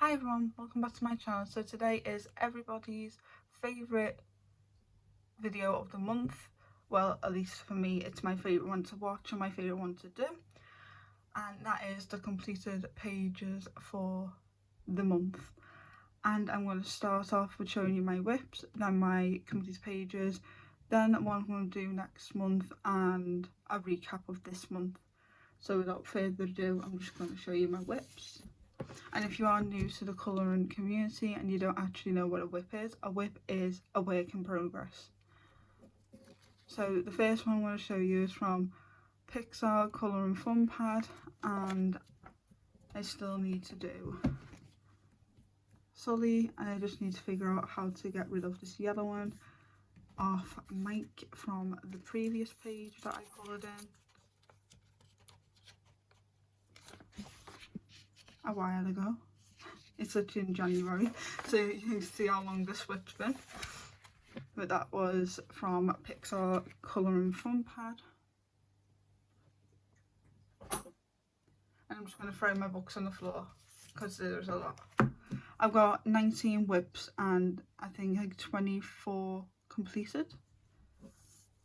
Hi everyone, welcome back to my channel. So today is everybody's favourite video of the month. Well, at least for me, it's my favourite one to watch and my favourite one to do. And that is the completed pages for the month. And I'm going to start off with showing you my whips, then my completed pages, then what I'm going to do next month and a recap of this month. So without further ado, I'm just going to show you my whips. And if you are new to the colouring community and you don't actually know what a whip is a work in progress. So the first one I'm going to show you is from Pixar Colouring Fun Pad, and I still need to do Sully, and I just need to figure out how to get rid of this yellow one off Mike from the previous page that I coloured in a while ago. It's literally in January, so you can see how long this whip's been. But that was from Pixar Colouring Fun Pad. And I'm just going to throw my books on the floor because there's a lot. I've got 19 whips and I think like 24 completed.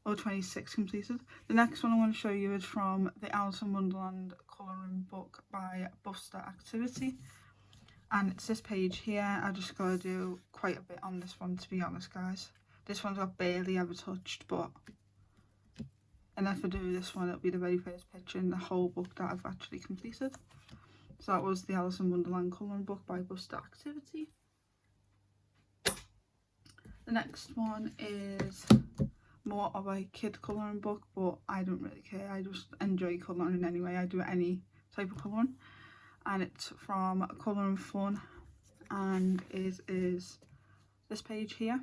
Or 26 completed. The next one I want to show you is from the Alice in Wonderland colouring book by Buster Activity. And it's this page here. I just got to do quite a bit on this one, to be honest, guys. This one's got barely ever touched, but and if I do this one, it'll be the very first picture in the whole book that I've actually completed. So that was the Alice in Wonderland colouring book by Buster Activity. The next one is more of a kid colouring book, but I don't really care. I just enjoy colouring anyway. I do any type of colouring. And it's from Colouring Fun, and it is this page here.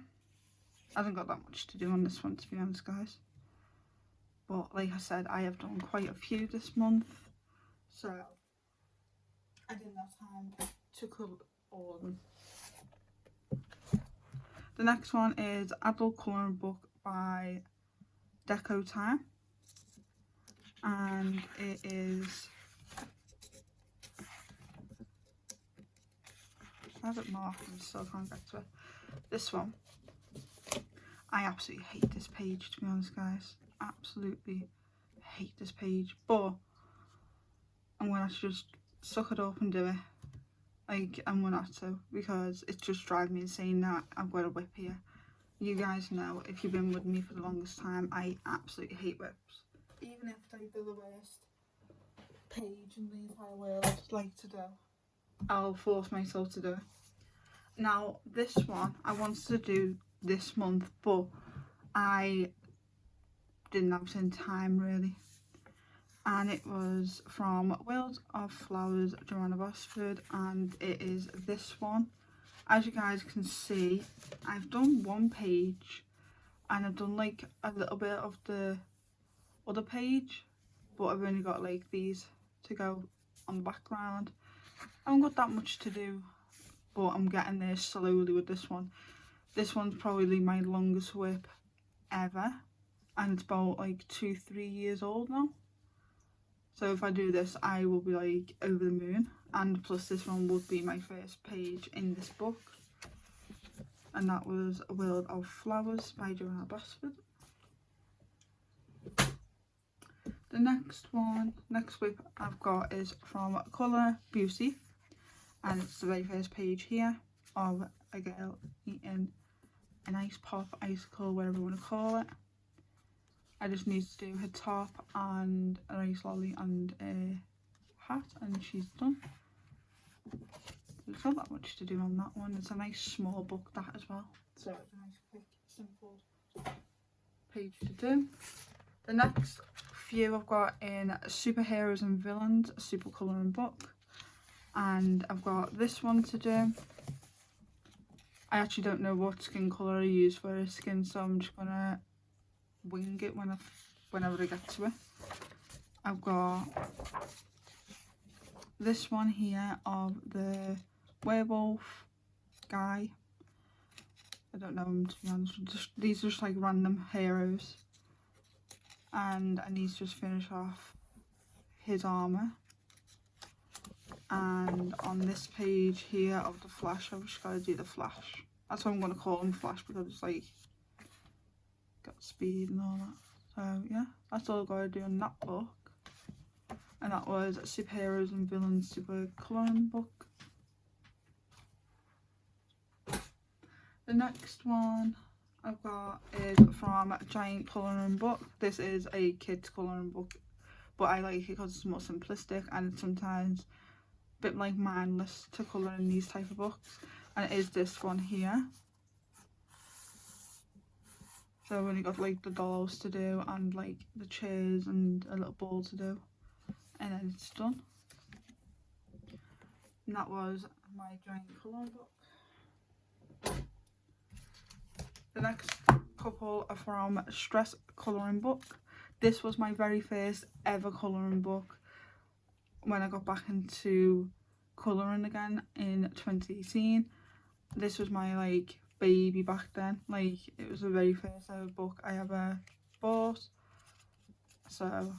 I haven't got that much to do on this one, to be honest, guys, but like I said, I have done quite a few this month, so I didn't have time to colour all of them. The next one is Adult Colouring Book by Deco Time, and it is I have it marked and still can't get to it. This one, I absolutely hate this page, to be honest, guys. Absolutely hate this page, but I'm gonna have to just suck it up and do it. Like, I'm gonna have to, because it's just driving me insane that I've got a whip here. You guys know, if you've been with me for the longest time, I absolutely hate whips. Even if they're the worst page in the entire world, like to do, I'll force myself to do it. Now, this one I wanted to do this month, but I didn't have it in time, really. And it was from World of Flowers, Joanna Bosford, and it is this one. As you guys can see, I've done one page, and I've done like a little bit of the other page, but I've only got like these to go on the background. I haven't got that much to do, but I'm getting there slowly with this one. This one's probably my longest whip ever, and it's about like 2-3 years old now. So if I do this, I will be like over the moon, and plus this one would be my first page in this book, and that was World of Flowers by Joanna Bosford. The next whip I've got is from Colour Beauty, and it's the very first page here of a girl eating an ice pop, icicle, whatever you want to call it. I just need to do her top and an ice lolly and a hat, and she's done. There's not that much to do on that one. It's a nice small book, that as well, so it's a nice quick simple page to do. The next few I've got in Superheroes and Villains, a super colouring book, and I've got this one to do. I actually don't know what skin colour I use for her skin, so I'm just gonna wing it whenever I get to it. I've got this one here of the werewolf guy. I don't know him, to be honest. These are just like random heroes, and I need to just finish off his armour. And on this page here of the flash, I've just got to do the flash. That's what I'm going to call them, flash, because it's like got speed and all that. So yeah, that's all I've got to do in that book. And that was Superheroes and Villains Super Colouring Book. The next one I've got is from Giant Colouring Book. This is a kids colouring book, but I like it because it's more simplistic and it's sometimes a bit like mindless to colour in these type of books. And it is this one here. So I've only got like the dolls to do and like the chairs and a little ball to do, and then it's done. And that was my Giant Colouring Book. The next couple are from Stress Colouring Book. This was my very first ever colouring book when I got back into colouring again in 2018. This was my like baby back then. Like, it was the very first ever book I ever bought. So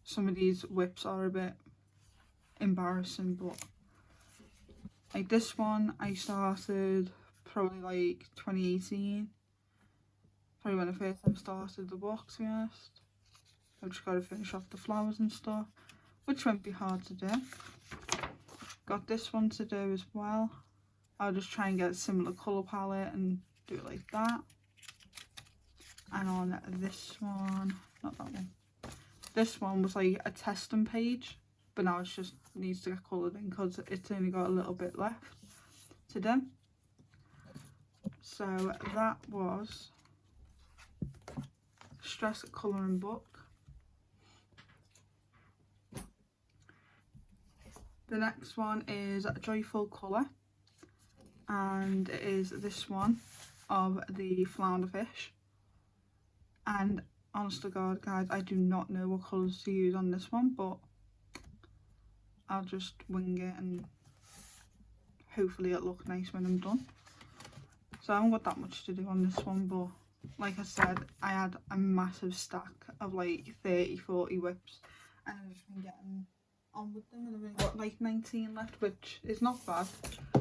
some of these whips are a bit embarrassing, but like this one I started probably like 2018. Probably when I first ever started the book, to be honest. I've just got to finish off the flowers and stuff, which won't be hard to do. Got this one to do as well. I'll just try and get a similar colour palette and do it like that. And on this one, not that one. This one was like a testing page, but now it just needs to get coloured in because it's only got a little bit left to do. So that was Stress Colouring Book. The next one is Joyful Colour, and it is this one of the Flounder Fish. And honest to God, guys, I do not know what colours to use on this one, but I'll just wing it and hopefully it'll look nice when I'm done. So I haven't got that much to do on this one, but like I said, I had a massive stack of like 30-40 whips, and I've just been getting on with them, and I've only got like 19 left, which is not bad.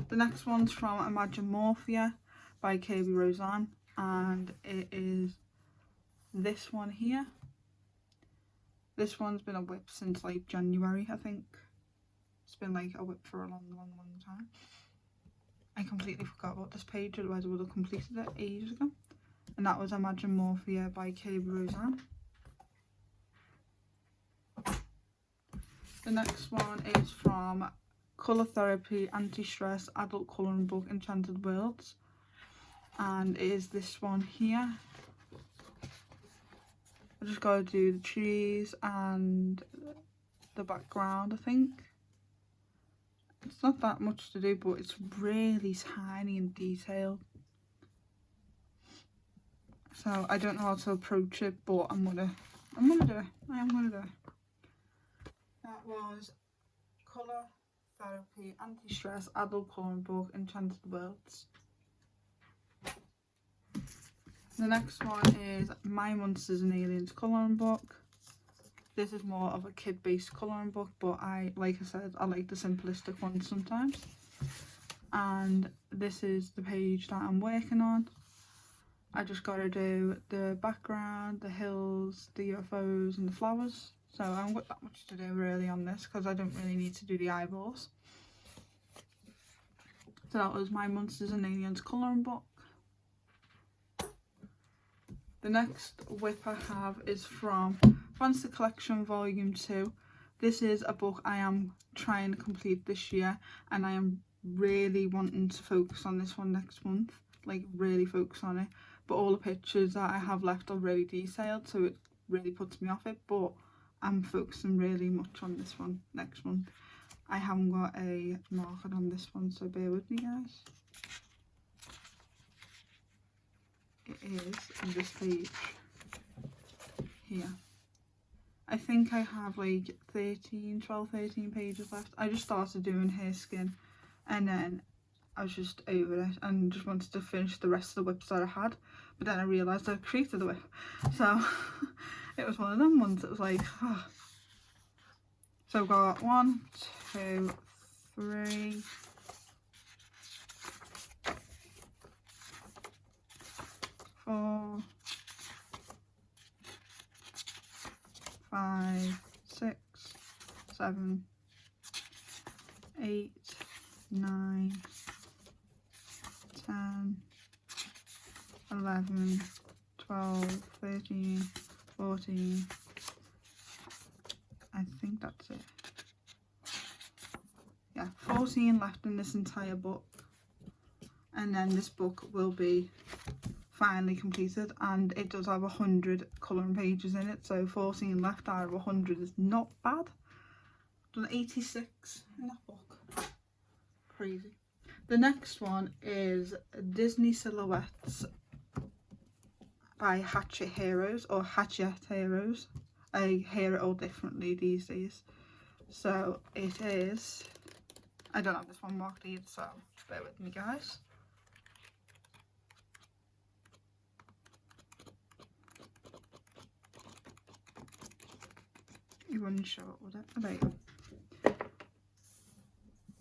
The next one's from Imagine Morphia by Chibi Roseanne, and it is this one here. This one's been a whip since like January, I think. It's been like a whip for a long time. I completely forgot about this page, otherwise I would have completed it ages ago. And that was Imagine Morphia by Chibi Roseanne. The next one is from Colour Therapy Anti-Stress Adult Colouring Book Enchanted Worlds, and it is this one here. I just got to do the trees and the background, I think. It's not that much to do, but it's really tiny and detailed. So I don't know how to approach it, but I'm gonna do it. I am gonna do it. That was Colour Therapy Anti-Stress Adult Colouring Book Enchanted Worlds. The next one is My Monsters and Aliens Colouring Book. This is more of a kid-based colouring book, but like I said, I like the simplistic ones sometimes. And this is the page that I'm working on. I just got to do the background, the hills, the UFOs and the flowers. So I haven't got that much to do really on this because I don't really need to do the eyeballs. So that was My Monsters and Aliens Colouring Book. The next whip I have is from Fantasy Collection Volume 2. This is a book I am trying to complete this year, and I am really wanting to focus on this one next month. Like, really focus on it. But all the pictures that I have left are really detailed, so it really puts me off it. But I'm focusing really much on this one next month. I haven't got a marker on this one, so bear with me, guys. It is this page here. I think I have like 12, 13 pages left. I just started doing hair skin, and then I was just over it and just wanted to finish the rest of the whips that I had. But then I realised I'd created the whip. So it was one of them ones that was like, oh. So I've got 1, 2, 3, 4, 5, 6, 7, 8, 9, 10, 11, 12, 13, 14. I think that's it. Yeah, 14 left in this entire book. And then this book will be finally completed, and it does have 100 colouring pages in it, so 14 left out of 100 is not bad. Done 86 in that book. Crazy. The next one is Disney Silhouettes by Hatchet Heroes, or Hatchet Heroes. I hear it all differently these days. So it is, I don't have this one marked either, so bear with me guys. You wouldn't show it, would it? Oh, there you go.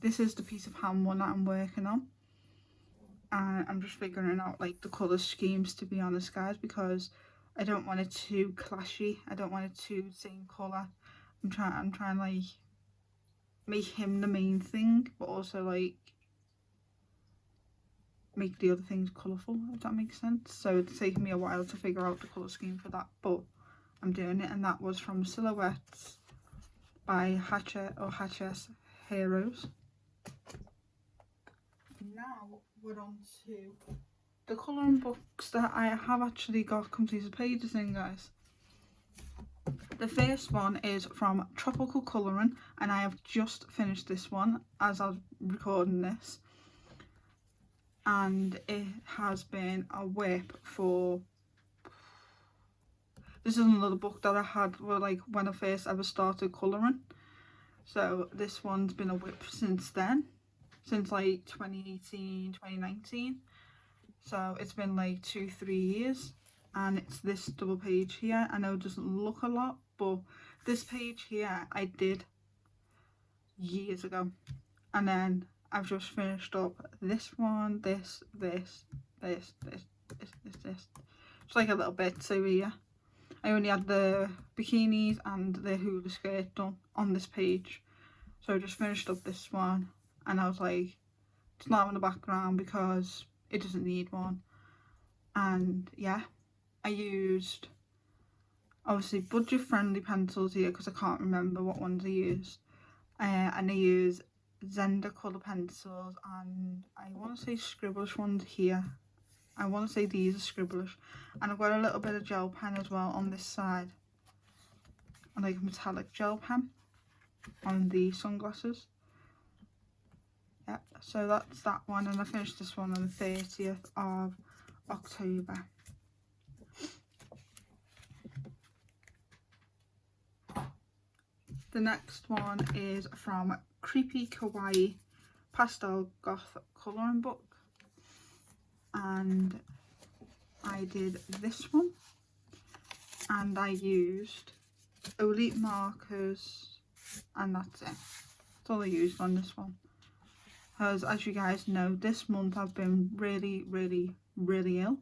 This is the piece of hand one that I'm working on. And I'm just figuring out like the colour schemes, to be honest guys, because I don't want it too clashy. I don't want it too same colour. I'm trying like make him the main thing, but also like make the other things colourful, if that makes sense. So it's taken me a while to figure out the colour scheme for that, but I'm doing it, and that was from Silhouettes by Hatchet or Hatchet Heroes. Now we're on to the colouring books that I have actually got completed pages in, guys. The first one is from Tropical Colouring, and I have just finished this one as I'm recording this, and it has been a whip for, this is another book that I had like when I first ever started colouring, so this one's been a whip since then, since like 2018, 2019, so it's been like 2-3 years. And it's this double page here. I know it doesn't look a lot, but this page here I did years ago, and then I've just finished up this one, this. It's like a little bit so here. I only had the bikinis and the hula skirt done on this page, so I just finished up this one, and I was like, it's not in the background because it doesn't need one. And yeah, I used obviously budget friendly pencils here because I can't remember what ones I used, and I use Zenda colour pencils, and I want to say scribblish ones here. I want to say these are scribblish, and I've got a little bit of gel pen as well on this side, and like a metallic gel pen on the sunglasses. Yeah, so that's that one, and I finished this one on the 30th of October. The next one is from Creepy Kawaii Pastel Goth Colouring Book, and I did this one, and I used Elite markers, and that's it. That's all I used on this one, because as you guys know, this month I've been really ill,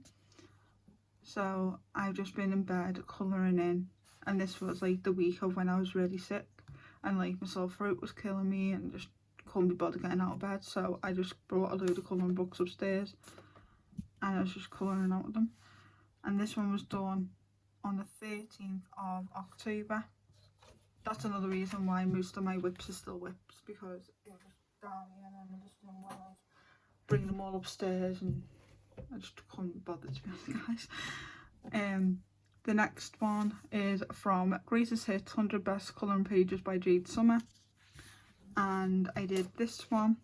so I've just been in bed colouring in, and this was like the week of when I was really sick, and like my sore throat was killing me and just couldn't be bothered getting out of bed, so I just brought a load of colouring books upstairs and I was just colouring out of them. And this one was done on the 13th of October. That's another reason why most of my whips are still whips, because it was just down here and then I just didn't want to bring them all upstairs, and I just couldn't be bothered, to be honest, guys. The next one is from Greatest Hits 100 Best Colouring Pages by Jade Summer, and I did this one,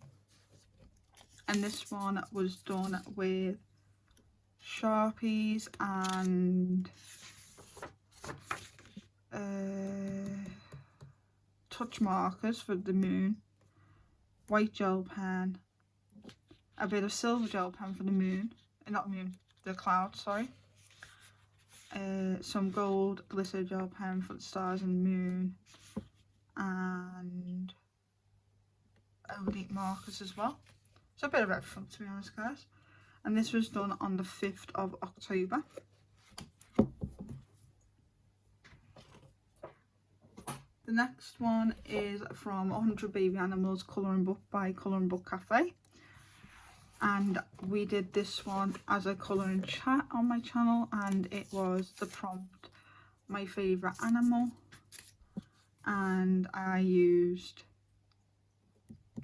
and this one was done with Sharpies and touch markers for the moon, white gel pen, a bit of silver gel pen for the moon, not moon, the clouds, sorry, some gold glitter gel pen for the stars and the moon, and elite markers as well. So a bit of everything, to be honest, guys. And this was done on the 5th of October. The next one is from 100 Baby Animals Colouring Book by Colouring Book Cafe. And we did this one as a colouring chat on my channel, and it was the prompt, my favourite animal. And I used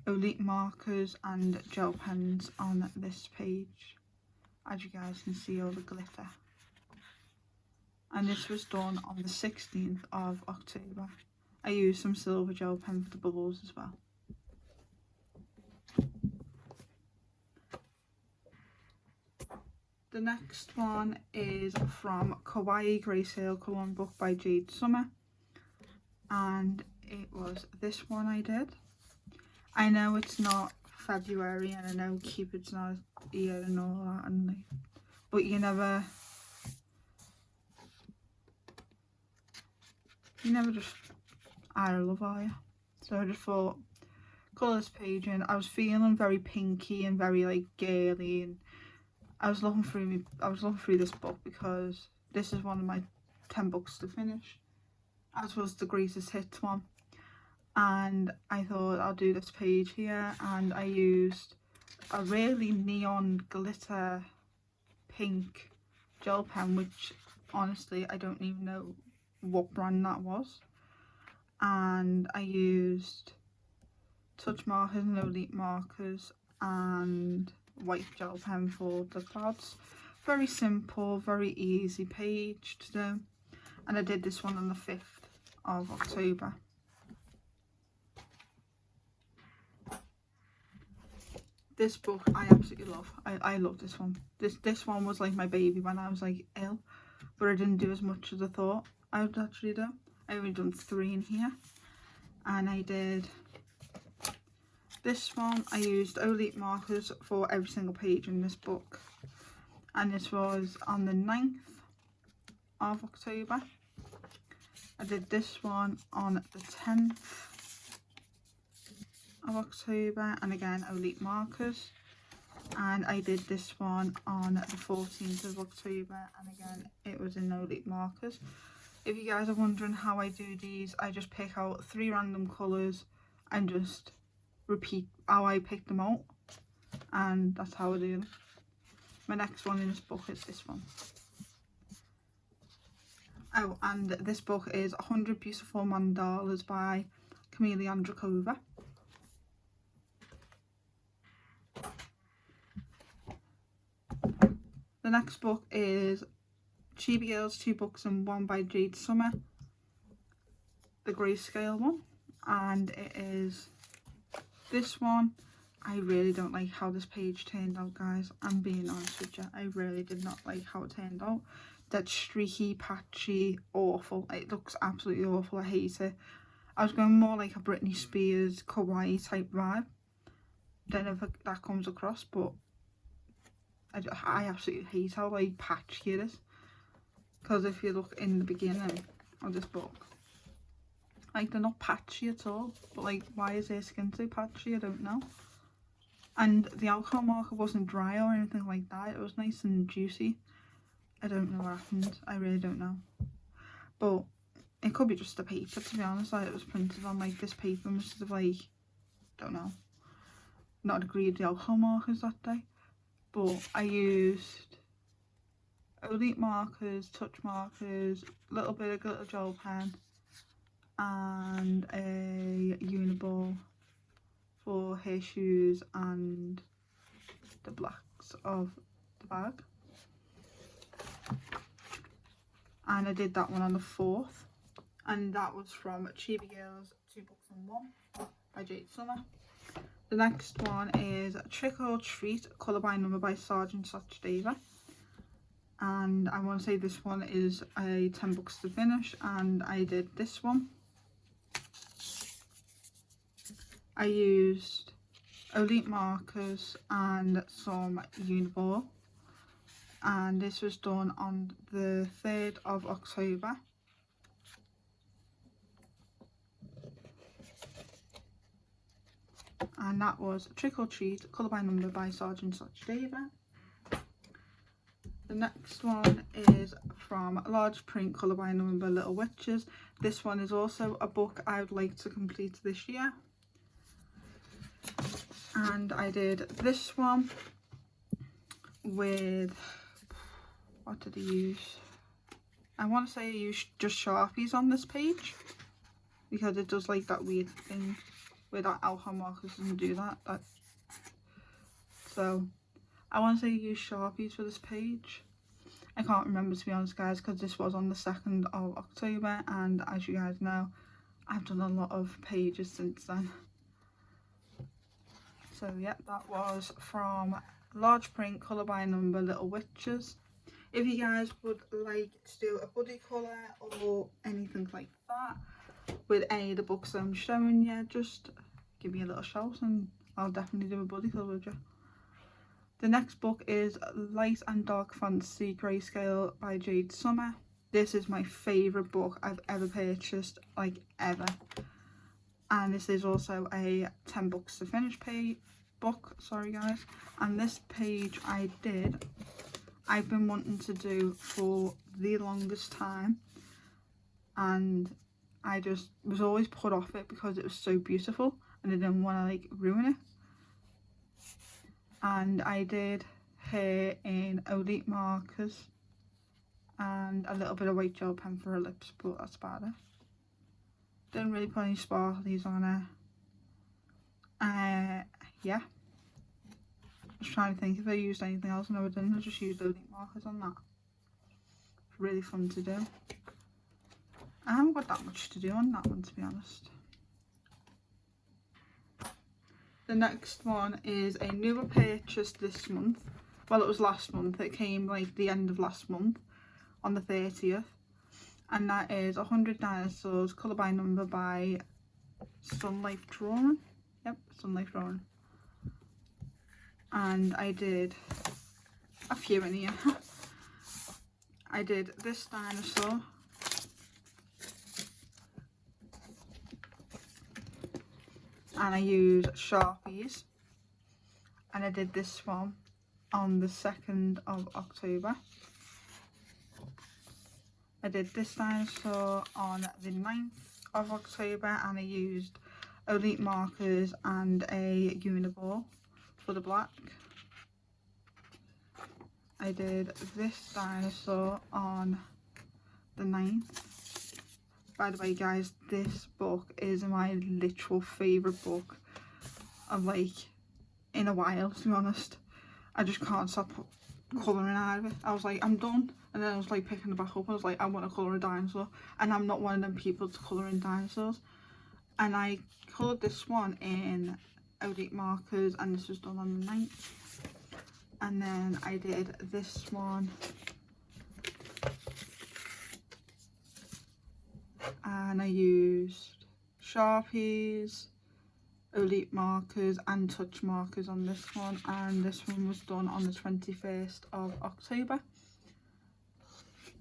elite markers and gel pens on this page. As you guys can see, all the glitter. And this was done on the 16th of October. I used some silver gel pen for the bubbles as well. The next one is from Kawaii Grayscale Colouring Book by Jade Summer. And it was this one I did. I know it's not February and I know Cupid's not here and all that, and like, but you never just out of love, are you? So I just thought, colour this page in. I was feeling very pinky and very like girly, and I was looking through this book because this is one of my 10 books to finish, as was the Greatest Hits one. And I thought I'll do this page here, and I used a really neon glitter pink gel pen, which honestly I don't even know what brand that was. And I used touch markers and elite markers and white gel pen for the clouds. Very simple, very easy page to do. And I did this one on the 5th of October. This book I absolutely love. I love this one. This one was like my baby when I was like ill, but I didn't do as much as I thought I would actually do. I only done 3 in here, and I did this one. I used elite markers for every single page in this book, and this was on the 9th of October. I did this one on the 10th of October, and again elite markers. And I did this one on the 14th of October, and again it was in elite markers. If you guys are wondering how I do these, I just pick out 3 random colours and just repeat how I picked them out, and that's how I do them. My next one in this book is this one. Oh, and this book is 100 Beautiful Mandalas by Camille Andrakova. The next book is Chibi Girls 2 Books in 1 by Jade Summer, the Grayscale one, and it is this one. I really don't like how this page turned out, guys. I'm being honest with you. I really did not like how it turned out. That streaky, patchy, awful. It looks absolutely awful. I hate it. I was going more like a Britney Spears kawaii type vibe. Don't know if that comes across, but I absolutely hate how like patchy it is. Because if you look in the beginning of this book, like they're not patchy at all. But like, why is their skin so patchy? I don't know. And the alcohol marker wasn't dry or anything like that. It was nice and juicy. I don't know what happened. I really don't know. But it could be just the paper, to be honest. Like, it was printed on like this paper must have like, don't know, not agreed the alcohol markers that day. But I used elite markers, touch markers, a little bit of glitter gel pen, and a uniball for hair shoes and the blacks of the bag. And I did that one on the 4th, and that was from Chibi Girls 2 Books in 1 by Jade Summer. The next one is Trick or Treat, colour by number by Sergeant Sachdeva. And I want to say this one is a 10 books to finish, and I did this one. I used elite markers and some uniball, and this was done on the 3rd of October. and that was Trick or Treat, Colour by Number by Sergeant Such David. The next one is from Large Print, Colour by Number, Little Witches. This one is also a book I would like to complete this year. And I did this one with, what did I use? I want to say I used just Sharpies on this page, because it does like that weird thing where that alcohol markers doesn't do that. So I want to say I used Sharpies for this page. I can't remember, to be honest guys, because this was on the 2nd of October, and as you guys know, I've done a lot of pages since then. So yeah, that was from Large Print, Colour by Number, Little Witches. If you guys would like to do a buddy colour or anything like that with any of the books that I'm showing you, just give me a little shout and I'll definitely do a buddy colour with you. The next book is Light and Dark Fantasy Grayscale by Jade Summer. This is my favourite book I've ever purchased, like ever. And this is also a 10 books to finish book, sorry guys. And this page I've been wanting to do for the longest time, and I just was always put off it because it was so beautiful and I didn't want to like ruin it. And I did her in Elite markers and a little bit of white gel pen for her lips, but that's about it. Didn't really put any sparklies on her. Yeah. I was trying to think if I used anything else. No, I didn't. I just used Elite markers on that. It's really fun to do. I haven't got that much to do on that one, to be honest. The next one is a newer purchase this month. Well, it was last month. It came like the end of last month on the 30th. And that is 100 Dinosaurs, Colour by Number by Sunlight Drawing. Yep, Sunlight Drawing. And I did a few in here. I did this dinosaur. And I used Sharpies. And I did this one on the 2nd of October. I did this dinosaur on the 9th of October, and I used Elite markers and a Uniball for the black. I did this dinosaur on the 9th. By the way guys, this book is my literal favourite book of like in a while, to be honest. I just can't stop colouring out of it. I was like, I'm done, and then I was like picking it back up. I was like, I want to colour a dinosaur, and I'm not one of them people to colour in dinosaurs. And I coloured this one in Elite markers, and this was done on the 9th. And then I did this one and I used Sharpies, Elite markers and touch markers on this one, and this one was done on the 21st of October.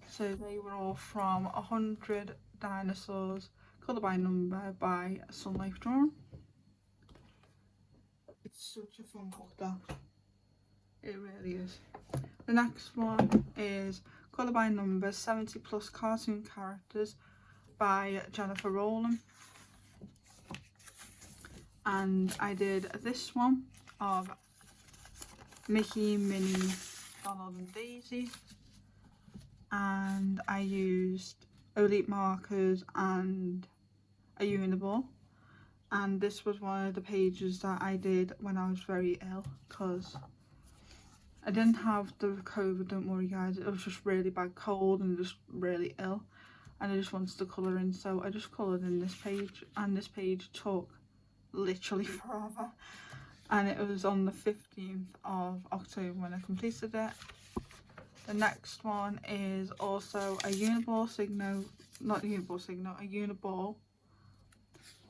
So they were all from 100 Dinosaurs, Colour by Number by Sunlight Drawing. It's such a fun book, that. It really is. The next one is Colour by Number 70 Plus Cartoon Characters by Jennifer Rowland. And I did this one of Mickey, Minnie, Donald and Daisy. And I used Elite markers and a Uniball. And this was one of the pages that I did when I was very ill, because I didn't have the COVID, don't worry guys, it was just really bad cold and just really ill, and I just wanted to colour in, so I just coloured in this page, and this page took literally forever, and it was on the 15th of October when I completed it. The next one is also a Uniball Signo, not a Uniball Signo, a Uniball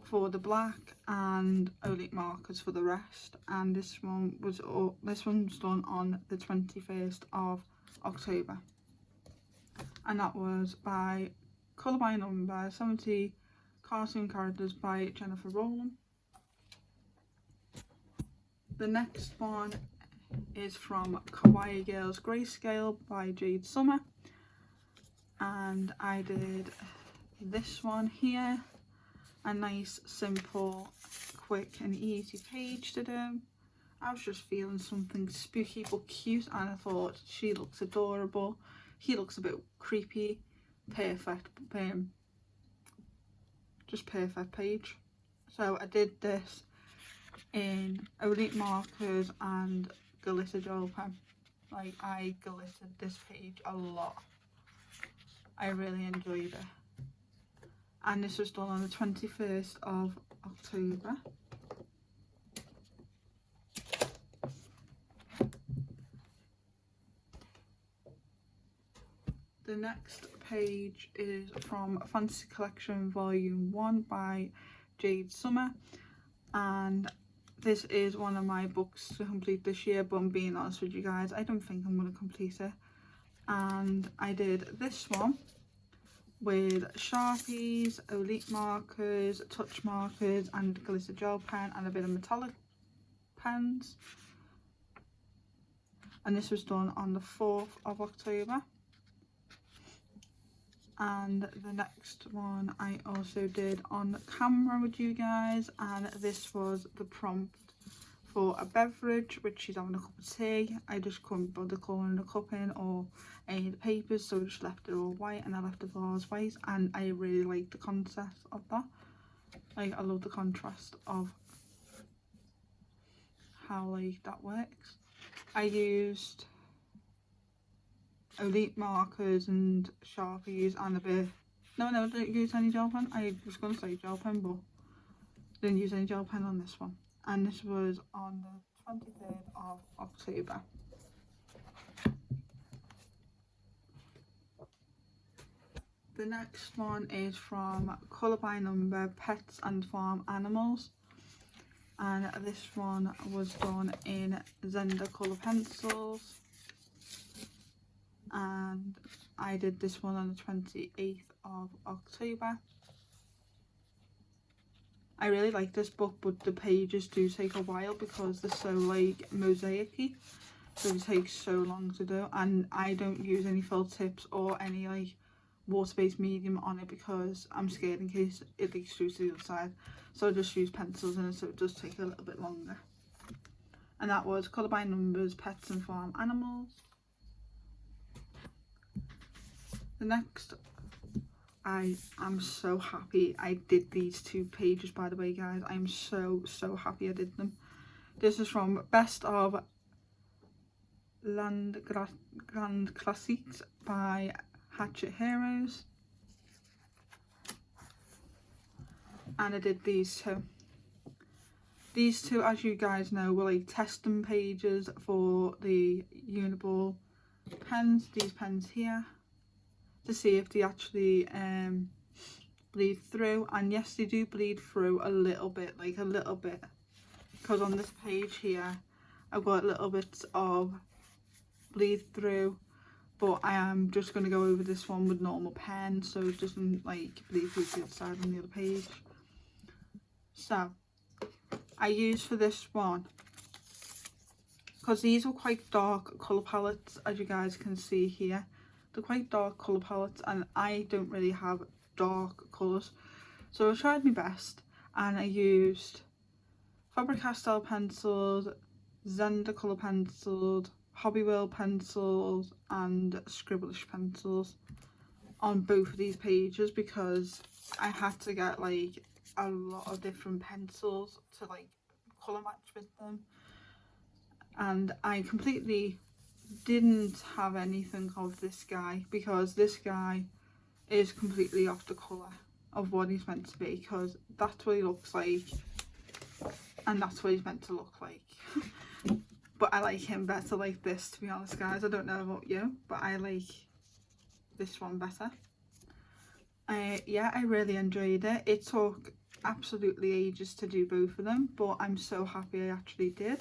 for the black and Elite markers for the rest, and this one was done on the 21st of October, and that was by Colour by Number 70 Cartoon Characters by Jennifer Rowland. The next one is from Chibi Girls Grayscale by Jade Summer, and I did this one here, a nice simple quick and easy page to do. I was just feeling something spooky but cute, and I thought she looks adorable, he looks a bit creepy. Perfect, just perfect page. So I did this in Elite markers and glitter gel pen. Like, I glittered this page a lot. I really enjoyed it. And this was done on the 21st of October. The next page is from Fantasy Collection Volume 1 by Jade Summer, and this is one of my books to complete this year, but I'm being honest with you guys, I don't think I'm going to complete it. And I did this one with Sharpies, Elite markers, touch markers and glitter gel pen and a bit of metallic pens, and this was done on the 4th of October. And the next one I also did on camera with you guys, and this was the prompt for a beverage, which she's having a cup of tea. I just couldn't bother colouring the cup in or any of the papers, so I just left it all white, and I left the vase white, and I really like the concept of that. Like, I love the contrast of how like that works. I used Elite markers and Sharpies and a bit, no, I didn't use any gel pen. I was going to say gel pen, but didn't use any gel pen on this one. And this was on the 23rd of October. The next one is from Colour by Number, Pets and Farm Animals, and this one was done in Zenda colour pencils, and I did this one on the 28th of October. I really like this book, but the pages do take a while because they're so like mosaic-y, so it takes so long to do, and I don't use any felt tips or any like water-based medium on it because I'm scared in case it leaks through to the other side, so I just use pencils in it, so it does take a little bit longer. And that was Colour by Numbers, Pets and Farm Animals. The next, I am so happy I did these two pages, by the way guys. I'm so happy I did them. This is from Best of Land Grand Classiques by Hatchet Heroes, and I did these two. These two, as you guys know, were like testing pages for the Uniball pens, these pens here, to see if they actually bleed through, and yes, they do bleed through a little bit, like a little bit, because on this page here I've got little bits of bleed through, but I am just going to go over this one with normal pen so it doesn't like bleed through to the other side on the other page. So I used for this one, because these were quite dark colour palettes, as you guys can see here. They're quite dark colour palettes and I don't really have dark colours, so I tried my best and I used Faber-Castell pencils, Zenda colour pencils, Hobby World pencils and Scribbleish pencils on both of these pages, because I had to get like a lot of different pencils to like colour match with them, and I completely didn't have anything of this guy because this guy is completely off the colour of what he's meant to be, because that's what he looks like and that's what he's meant to look like. But I like him better like this, to be honest guys. I don't know about you, but I like this one better. Yeah, I really enjoyed it. It took absolutely ages to do both of them, but I'm so happy I actually did.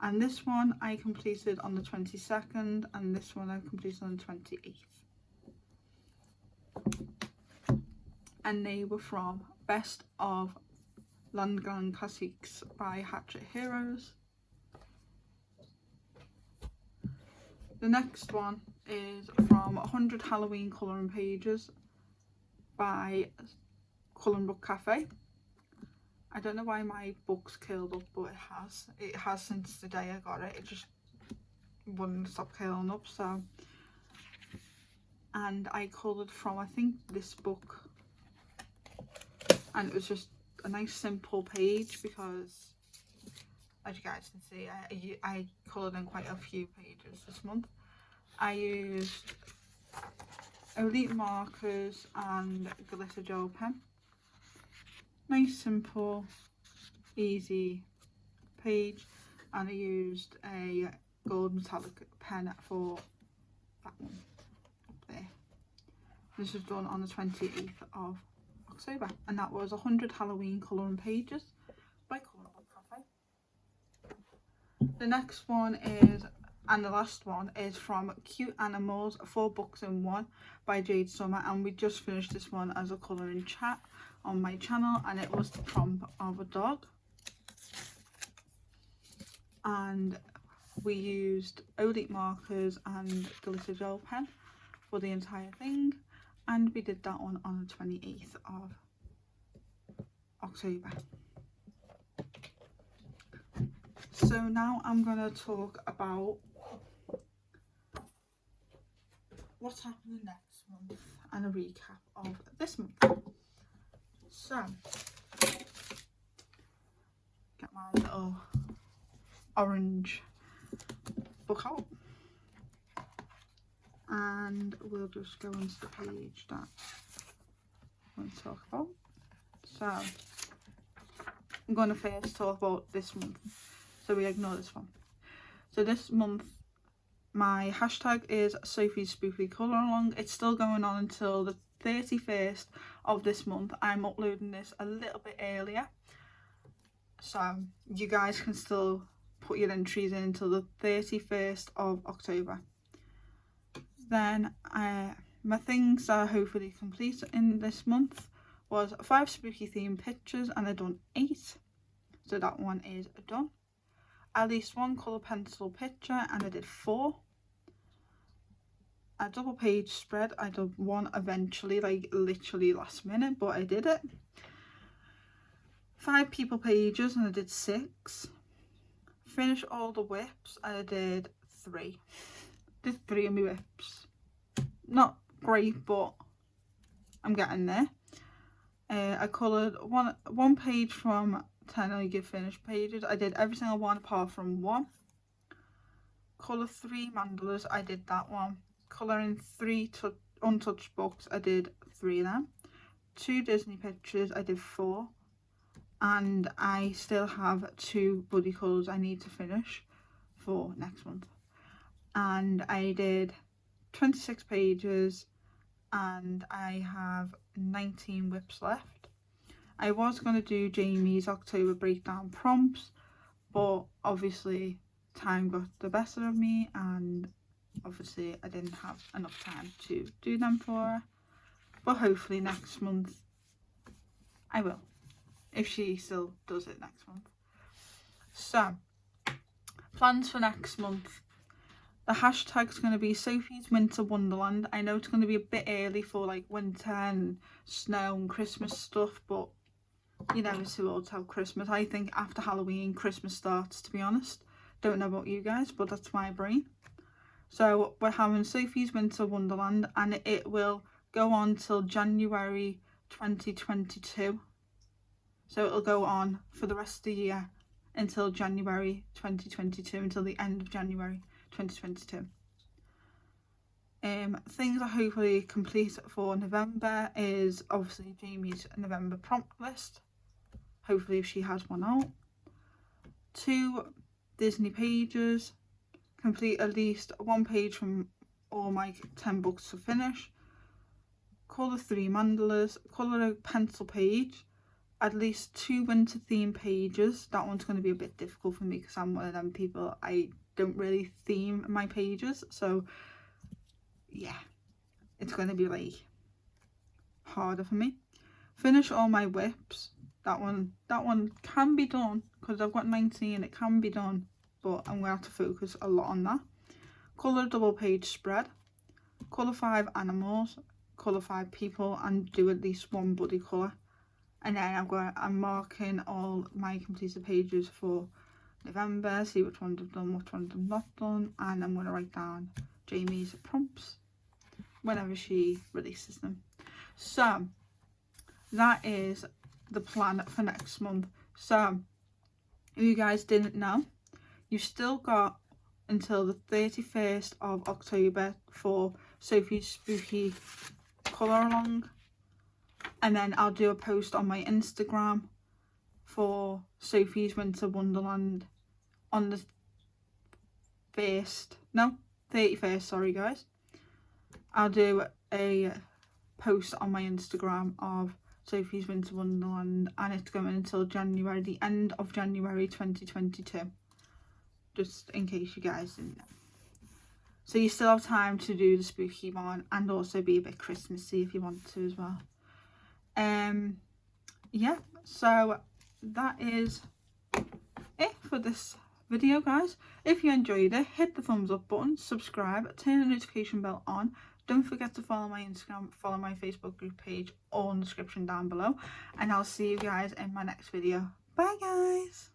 And this one I completed on the 22nd and this one I completed on the 28th. And they were from Best of Land Grand Classiques by Hatchet Heroes. The next one is from 100 Halloween Colouring Pages by Colourable Cafe. I don't know why my book's curled up, but it has since the day I got it. It just wouldn't stop curling up. So, and I coloured from, I think, this book, and it was just a nice simple page because, as you guys can see, I coloured in quite a few pages this month. I used Elite markers and glitter gel pen. Nice, simple, easy page, and I used a gold metallic pen for that one up there. This was done on the 28th of October, and that was 100 Halloween Colouring Pages by Colourable Cafe. The next one is, and the last one is from Cute Animals, 4 Books in 1 by Jade Summer, and we just finished this one as a colouring chat on my channel, and it was the prompt of a dog, and we used Elite markers and glitter gel pen for the entire thing, and we did that one on the 28th of October. So now I'm going to talk about what's happening next month and a recap of this month. So, get my little orange book out, and we'll just go into the page that I want to talk about. So, I'm going to first talk about this month, so we ignore this one. So this month, my hashtag is Sophie's Spooky Colour Along. It's still going on until the 31st of this month. I'm uploading this a little bit earlier, so you guys can still put your entries in until the 31st of October. Then my things that are hopefully complete in this month was 5 spooky themed pictures, and I've done 8, so that one is done. At least 1 colour pencil picture, and I did 4. A double page spread, I did 1 eventually, like literally last minute, but I did it. 5 people pages, and I did 6. Finish all the whips, and I did 3. Did 3 of my whips. Not great, but I'm getting there. I coloured one page from 10 I give finished pages. I did every single one apart from 1. Colour 3 mandalas, I did that one. Colouring 3 untouched books, I did 3 of them. 2 Disney pictures, I did 4. And I still have 2 buddy colours I need to finish for next month. And I did 26 pages, and I have 19 whips left. I was going to do Jamie's October breakdown prompts, but obviously time got the better of me, and obviously I didn't have enough time to do them for her. But hopefully next month I will, if she still does it next month. So, plans for next month. The hashtag's going to be Sophie's Winter Wonderland. I know it's going to be a bit early for like winter and snow and Christmas stuff, but you never too old to have Christmas. I think after Halloween, Christmas starts, to be honest. Don't know about you guys, but that's my brain. So we're having Sophie's Winter Wonderland, and it will go on till January 2022. So it'll go on for the rest of the year until January 2022, until the end of January 2022. Things I hopefully complete for November is obviously Jamie's November prompt list. Hopefully if she has one out. 2 Disney pages. Complete at least 1 page from all my 10 books to finish. Colour 3 mandalas. Colour a pencil page. At least 2 winter theme pages. That one's going to be a bit difficult for me because I'm one of them people, I don't really theme my pages. So yeah, it's going to be like harder for me. Finish all my whips. That one can be done because I've got 19. It can be done, but I'm going to have to focus a lot on that. colour double page spread, colour 5 animals, colour 5 people, and do at least one body colour. And then I'm marking all my completed pages for November, see which ones I've done, which ones I've not done, and I'm going to write down Jamie's prompts whenever she releases them. So that is the plan for next month. So if you guys didn't know, you've still got until the 31st of October for Sophie's spooky colour along, and then I'll do a post on my Instagram for Sophie's Winter Wonderland on the 31st, sorry guys. I'll do a post on my Instagram of Sophie's Winter Wonderland, and it's going until January, the end of January 2022, just in case you guys didn't know. So you still have time to do the spooky one and also be a bit Christmassy if you want to as well. Yeah, so that is it for this video, guys. If you enjoyed it, hit the thumbs up button, subscribe, turn the notification bell on. Don't forget to follow my Instagram, follow my Facebook group page, all in the description down below, and I'll see you guys in my next video. Bye guys.